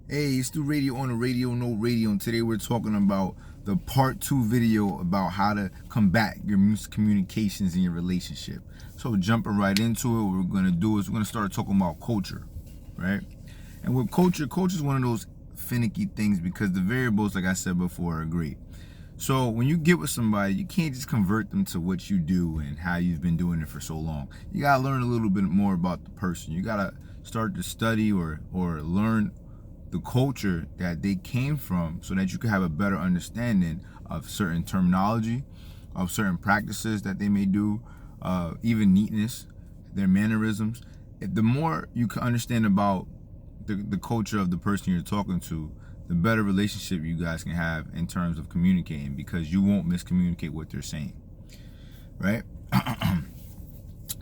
Hey, it's the radio on the radio, no radio, and today we're talking about the part 2 video about how to combat your miscommunications in your relationship. So jumping right into it, what we're gonna do is we're gonna start talking about culture, right? And with culture is one of those finicky things because the variables, like I said before, are great. So when you get with somebody, you can't just convert them to what you do and how you've been doing it for so long. You gotta learn a little bit more about the person. You gotta start to study or learn the culture that they came from so that you can have a better understanding of certain terminology, of certain practices that they may do, even neatness, their mannerisms. The more you can understand about the culture of the person you're talking to, the better relationship you guys can have in terms of communicating, because you won't miscommunicate what they're saying, right?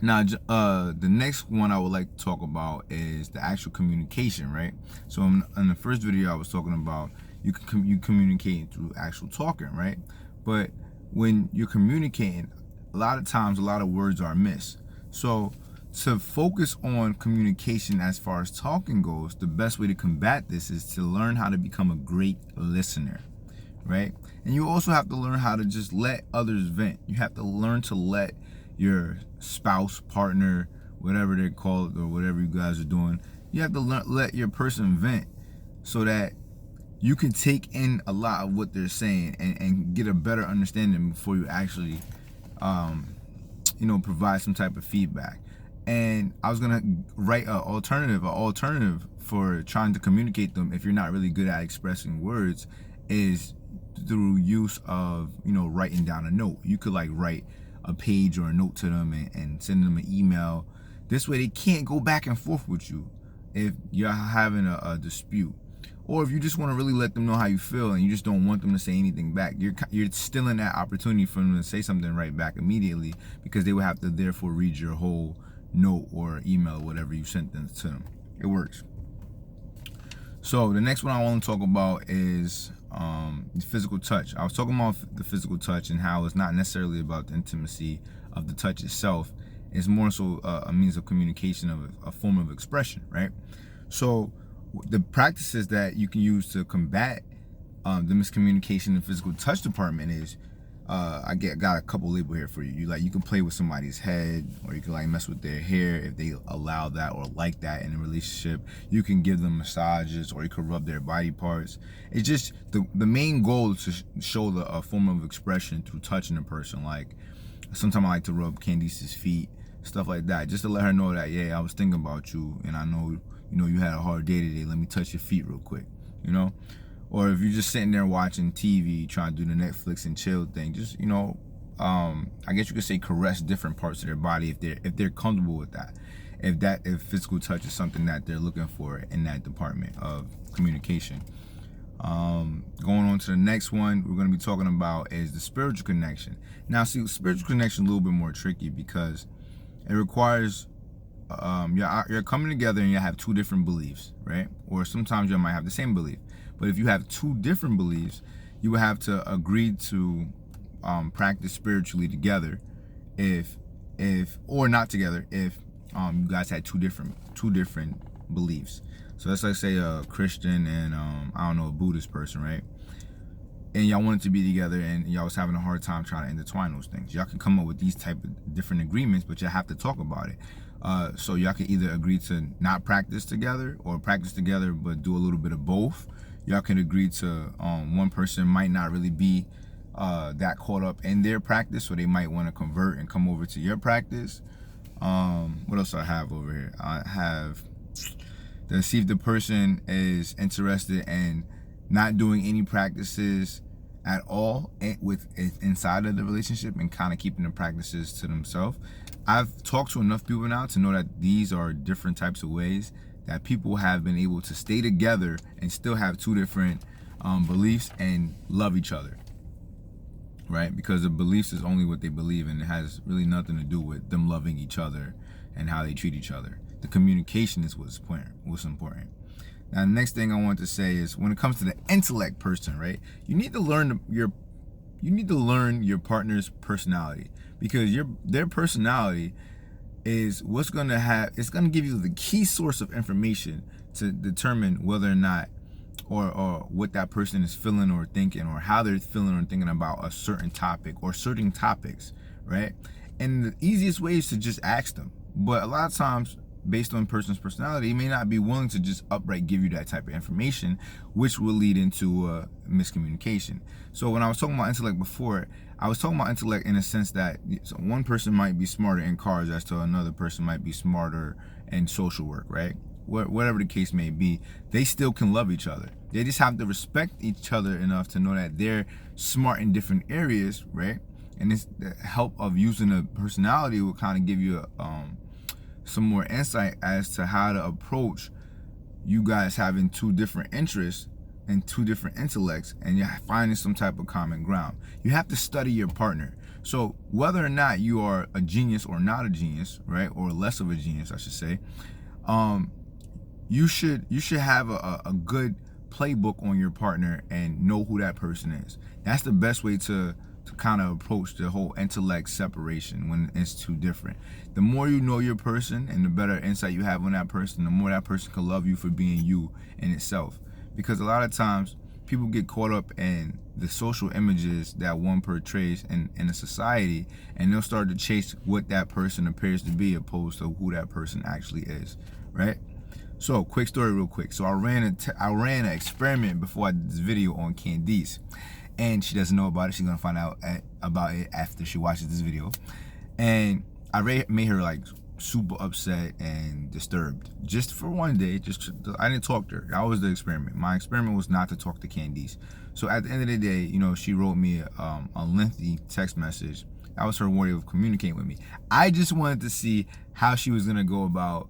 Now, the next one I would like to talk about is the actual communication, right? So in the first video, I was talking about you communicate through actual talking, right? But when you're communicating, a lot of times, a lot of words are missed. So to focus on communication as far as talking goes, the best way to combat this is to learn how to become a great listener, right? And you also have to learn how to just let others vent. You have to learn to let your spouse, partner, whatever they're called, or whatever you guys are doing, you have to let your person vent so that you can take in a lot of what they're saying and get a better understanding before you actually provide some type of feedback. And I was gonna write an alternative for trying to communicate them if you're not really good at expressing words, is through use of writing down a note. You could like write a page or a note to them and send them an email. This way they can't go back and forth with you if you're having a dispute, or if you just want to really let them know how you feel and you just don't want them to say anything back. You're still in that opportunity for them to say something right back immediately, because they would have to therefore read your whole note or email, whatever you sent them to them. It works. So the next one I want to talk about is the physical touch. I was talking about the physical touch and how it's not necessarily about the intimacy of the touch itself. It's more so a means of communication, of a form of expression, right? So the practices that you can use to combat the miscommunication in the physical touch department is, I got a couple label here for you. You can play with somebody's head, or you can like mess with their hair if they allow that or like that in a relationship. You can give them massages, or you can rub their body parts. It's just the main goal is to show a form of expression through touching a person. Like sometimes I like to rub Candice's feet, stuff like that, just to let her know that, yeah, I was thinking about you, and I know you had a hard day today. Let me touch your feet real quick, Or if you're just sitting there watching TV, trying to do the Netflix and chill thing, just I guess you could say caress different parts of their body if they're comfortable with that. If physical touch is something that they're looking for in that department of communication. Going on to the next one we're going to be talking about is the spiritual connection. Now, see, spiritual connection is a little bit more tricky because it requires you're coming together and you have two different beliefs, right? Or sometimes you might have the same belief. But if you have two different beliefs, you would have to agree to practice spiritually together, if or not together, if you guys had two different beliefs. So let's like say a Christian and I don't know, a Buddhist person, right? And y'all wanted to be together and y'all was having a hard time trying to intertwine those things. Y'all can come up with these type of different agreements, but you have to talk about it. So y'all can either agree to not practice together, or practice together but do a little bit of both. Y'all can agree to one person might not really be that caught up in their practice, so they might want to convert and come over to your practice. What else do I have over here? I have to see if the person is interested in not doing any practices at all inside of the relationship, and kind of keeping the practices to themselves. I've talked to enough people now to know that these are different types of ways that people have been able to stay together and still have two different beliefs and love each other, right? Because the beliefs is only what they believe, and it has really nothing to do with them loving each other and how they treat each other. The communication is what's important. Now, the next thing I want to say is, when it comes to the intellect person, right? You need to learn your partner's personality, because their personality is it's going to give you the key source of information to determine whether or not or what that person is feeling or thinking, or how they're feeling or thinking about a certain topic or certain topics, right? And the easiest way is to just ask them. But a lot of times, based on a person's personality, he may not be willing to just upright give you that type of information, which will lead into miscommunication. So when I was talking about intellect before, I was talking about intellect in a sense that one person might be smarter in cars as to another person might be smarter in social work, right? Whatever the case may be, they still can love each other. They just have to respect each other enough to know that they're smart in different areas, right? And this, the help of using a personality will kind of give you some more insight as to how to approach you guys having two different interests and two different intellects, and you're finding some type of common ground. You have to study your partner. So whether or not you are a genius or not a genius, right, or less of a genius, I should say, you should have a good playbook on your partner and know who that person is. That's the best way to kind of approach the whole intellect separation when it's too different. The more you know your person and the better insight you have on that person, the more that person can love you for being you in itself. Because a lot of times people get caught up in the social images that one portrays in a society, and they'll start to chase what that person appears to be opposed to who that person actually is, right? So, quick story real quick. So I ran an experiment before I did this video on Candice, and she doesn't know about it. She's gonna find out about it after she watches this video. And I made her like super upset and disturbed just for one day. I didn't talk to her. That was the experiment. My experiment was not to talk to Candice. So at the end of the day, you know, she wrote me a lengthy text message. That was her way of communicating with me. I just wanted to see how she was gonna go about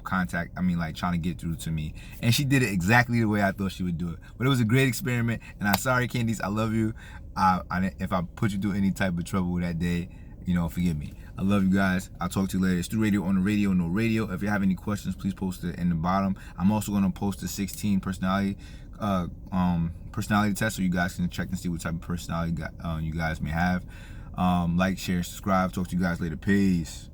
trying to get through to me. And she did it exactly the way I thought she would do it. But it was a great experiment, and I'm sorry, Candice, I love you. If I put you through any type of trouble that day, you know, forgive me. I love you guys. I'll talk to you later. It's Stu Radio on the radio, no radio. If you have any questions, please post it in the bottom. I'm also gonna post the 16 personality test, so you guys can check and see what type of personality you guys may have. Like, share, subscribe. Talk to you guys later. Peace.